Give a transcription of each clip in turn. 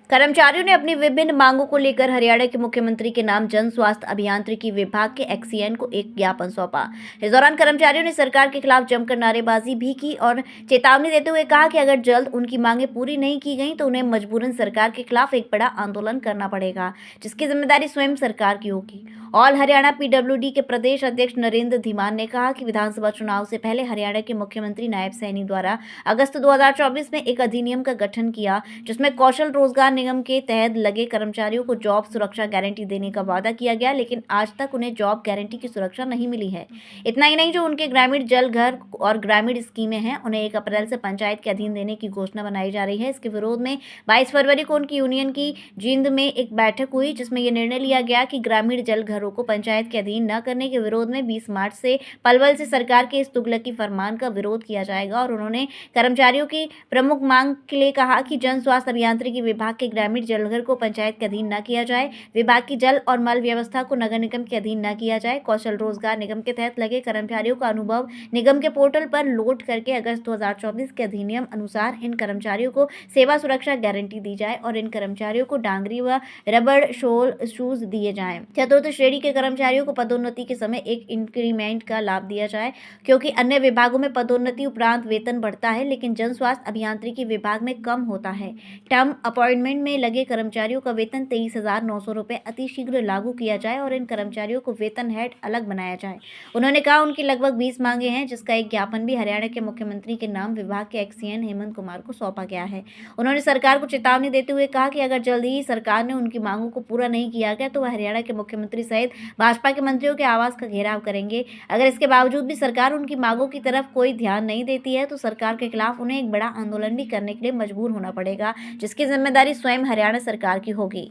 कर्मचारियों ने अपनी विभिन्न मांगों को लेकर हरियाणा के मुख्यमंत्री के नाम जन स्वास्थ्य अभियांत्रिकी विभाग के एक्सीएन को एक ज्ञापन सौंपा। इस दौरान कर्मचारियों ने सरकार के खिलाफ जमकर नारेबाजी भी की और चेतावनी देते हुए कहा कि अगर जल्द उनकी मांगें पूरी नहीं की गई तो उन्हें मजबूरन सरकार के खिलाफ एक बड़ा आंदोलन करना पड़ेगा, जिसकी जिम्मेदारी स्वयं सरकार की होगी। ऑल हरियाणा पीडब्ल्यूडी के प्रदेश अध्यक्ष नरेंद्र धीमान ने कहा कि विधानसभा चुनाव से पहले हरियाणा के मुख्यमंत्री नायब सैनी द्वारा अगस्त 2024 में एक अधिनियम का गठन किया, जिसमें कौशल रोजगार निगम के तहत लगे कर्मचारियों को जॉब सुरक्षा गारंटी देने का वादा किया गया, लेकिन आज तक उन्हें जॉब गारंटी की सुरक्षा नहीं मिली है। इतना ही नहीं, जो उनके ग्रामीण जल घर और ग्रामीण स्कीमें हैं उन्हें 1 अप्रैल से पंचायत के अधीन देने की घोषणा बनाई जा रही है। इसके विरोध में 22 फरवरी को उनकी यूनियन की जींद में एक बैठक हुई, जिसमें यह निर्णय लिया गया कि ग्रामीण जल घरों को पंचायत के अधीन न करने के विरोध में 20 मार्च से पलवल से सरकार के इस तुगलकी फरमान का विरोध किया जाएगा। और उन्होंने कर्मचारियों की प्रमुख मांग के लिए कहा कि जन स्वास्थ्य अभियांत्रिकी विभाग के ग्रामीण जलघर को पंचायत के अधीन न किया जाए, विभाग की जल और मल व्यवस्था को नगर निगम के अधीन न किया जाए, कौशल रोजगार निगम के तहत लगे कर्मचारियों का अनुभव निगम के पोर्टल पर लोड करके अगस्त 2024 के अधिनियम अनुसार इन कर्मचारियों को सेवा सुरक्षा गारंटी दी जाए और इन कर्मचारियों को डांगरी व रबड़ शोल शूज दिए जाएं। चतुर्थ श्रेणी के कर्मचारियों को पदोन्नति के समय एक इंक्रीमेंट का लाभ दिया जाए, क्योंकि अन्य विभागों में पदोन्नति उपरांत वेतन बढ़ता है लेकिन जन स्वास्थ्य अभियांत्रिकी विभाग में कम होता है। टर्म अपॉइंटमेंट में लगे कर्मचारियों का वेतन 23,900 रुपये अतिशीघ्र लागू किया जाए और इन कर्मचारियों को वेतन हेड अलग बनाया जाए। उन्होंने कहा उनकी लगभग 20 मांगे हैं, जिसका एक ज्ञापन भी हरियाणा के मुख्यमंत्री के नाम विभाग के एक्सीएन हेमंत कुमार को सौंपा गया है। उन्होंने सरकार को चेतावनी देते हुए कहा कि अगर जल्द ही सरकार ने उनकी मांगों को पूरा नहीं किया गया तो वह हरियाणा के मुख्यमंत्री सहित भाजपा के मंत्रियों के आवास का घेराव करेंगे। अगर इसके बावजूद भी सरकार उनकी मांगों की तरफ कोई ध्यान नहीं देती है तो सरकार के खिलाफ उन्हें एक बड़ा आंदोलन भी करने के लिए मजबूर होना पड़ेगा, जिसकी जिम्मेदारी स्वयं हरियाणा सरकार की होगी।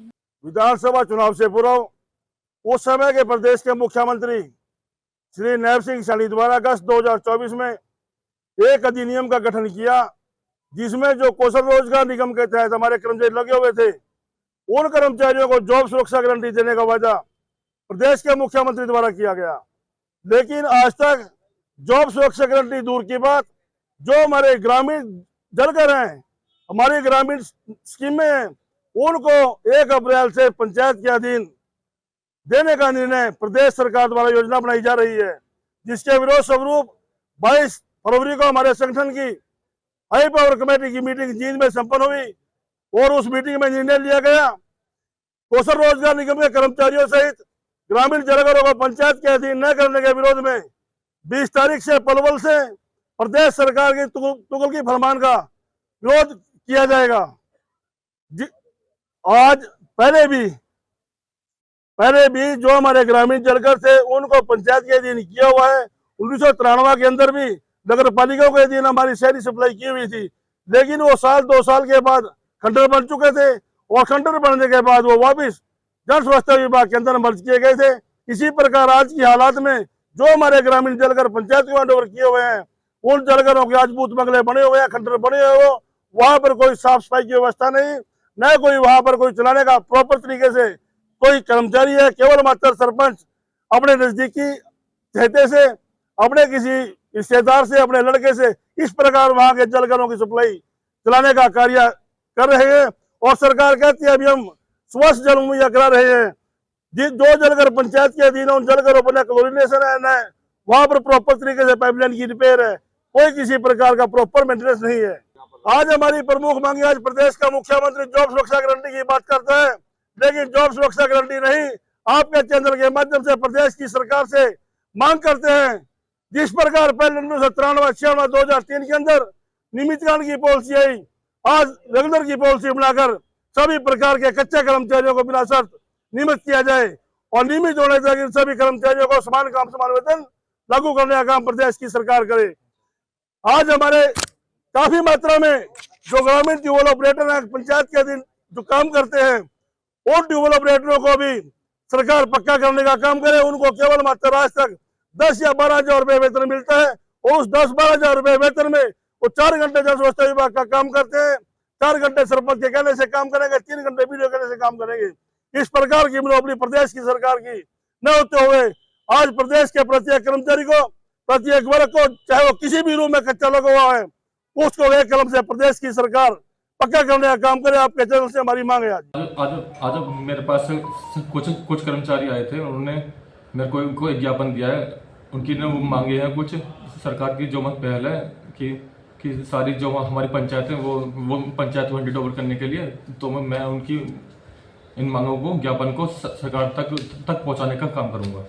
विधानसभा चुनाव से पूर्व उस समय के प्रदेश के मुख्यमंत्री श्री नायब सिंह सैनी द्वारा अगस्त 2024 में एक अधिनियम का गठन किया, जिसमें जो कौशल रोजगार निगम के तहत हमारे कर्मचारी लगे हुए थे उन कर्मचारियों को जॉब सुरक्षा गारंटी देने का वादा प्रदेश के मुख्यमंत्री द्वारा किया गया। लेकिन आज तक जॉब सुरक्षा गारंटी दूर की बात, जो हमारे ग्रामीण जलघर हैं, हमारी ग्रामीण स्कीमें हैं, उनको 1 अप्रैल से पंचायत के अधीन देने का निर्णय प्रदेश सरकार द्वारा योजना बनाई जा रही है, जिसके विरोध स्वरूप 22 फरवरी को हमारे संगठन की हाई पावर कमेटी की मीटिंग जींद में संपन्न हुई और उस मीटिंग में निर्णय लिया गया कौशल रोजगार निगम के कर्मचारियों सहित ग्रामीण जलघरों को पंचायत के अधीन न करने के विरोध में 20 तारीख से पलवल से प्रदेश सरकार के तुगलकी फरमान का विरोध किया जाएगा। आज पहले भी जो हमारे ग्रामीण जलघर थे उनको पंचायत के अधीन किया हुआ है। 1993 के अंदर भी नगर पालिकाओं के अधीन हमारी शहरी सप्लाई की हुई थी, लेकिन वो 2 साल के बाद खंडर बन चुके थे और खंडर बनने के बाद वो वापिस जन स्वास्थ्य विभाग के अंदर मर्ज किए गए थे। इसी प्रकार आज की हालात में जो हमारे ग्रामीण जलघर पंचायत को हैंडओवर किए हुए हैं, उन जलघरों के आज बूथ बंगले बने हुए हैं, खंडर बने हुए हो, वहां पर कोई साफ सफाई की व्यवस्था नहीं, न कोई वहां पर कोई चलाने का प्रॉपर तरीके से कोई कर्मचारी है। केवल मात्र सरपंच अपने नजदीकी चहेते से, अपने किसी रिश्तेदार से, अपने लड़के से इस प्रकार वहां के जलघरों की सप्लाई चलाने का कार्य कर रहे हैं और सरकार कहती है अभी हम स्वच्छ जल मुहैया करा रहे हैं। जो जलघर पंचायत के अधीन है उन जलघरों पर न क्लोरिनेशन है, न वहां पर प्रॉपर तरीके से पाइपलाइन की रिपेयर है, कोई किसी प्रकार का प्रॉपर मेंटेनेंस नहीं है। आज हमारी प्रमुख मांग, आज प्रदेश का मुख्यमंत्री जॉब सुरक्षा गारंटी की बात करता है, लेकिन जॉब सुरक्षा गारंटी नहीं, आपके चैनल के माध्यम से प्रदेश की सरकार से मांग करते हैं। जिस प्रकार पहले 1993, 2003 के अंदर नियमितकरण की पॉलिसी आई, आज रेगुलर की पॉलिसी बनाकर सभी प्रकार के कच्चे कर्मचारियों को बिना शर्त नियमित किया जाए और नियमित होने तक सभी कर्मचारियों को समान काम समान वेतन लागू करने का काम प्रदेश की सरकार करे। आज हमारे काफी मात्रा में जो ग्रामीण ट्यूबवेल ऑपरेटर हैं पंचायत के अधीन जो काम करते हैं, उन ट्यूबवेल ऑपरेटरों को भी सरकार पक्का करने का काम करे। उनको केवल मात्र आज तक 10 या 12 हजार रुपये वेतन मिलता है और उस 10-12 हजार रुपये वेतन में वो 4 घंटे जन स्वास्थ्य विभाग का काम करते हैं, 4 घंटे सरपंच के कहने से काम करेंगे, 3 घंटे वीडियो कहने से काम करेंगे। इस प्रकार की मनोबली प्रदेश की सरकार की न होते हुए आज प्रदेश के प्रत्येक कर्मचारी को, प्रत्येक वर्ग को, चाहे वो किसी भी रूप में कच्चा लगा हुआ है, उसको एक कलम से प्रदेश की सरकार पक्का करने का काम करे। आपके चैनल से हमारी मांग है आज। आज मेरे पास कुछ कर्मचारी आए थे, उन्होंने मेरे को एक ज्ञापन दिया है। उनकी ने वो मांगे हैं कुछ सरकार की जो मत पहल है कि सारी जो हमारी पंचायत है वो पंचायत को हैंड ओवर करने के लिए, तो मैं उनकी इन मांगों को ज्ञापन को सरकार तक पहुंचाने का काम करूंगा।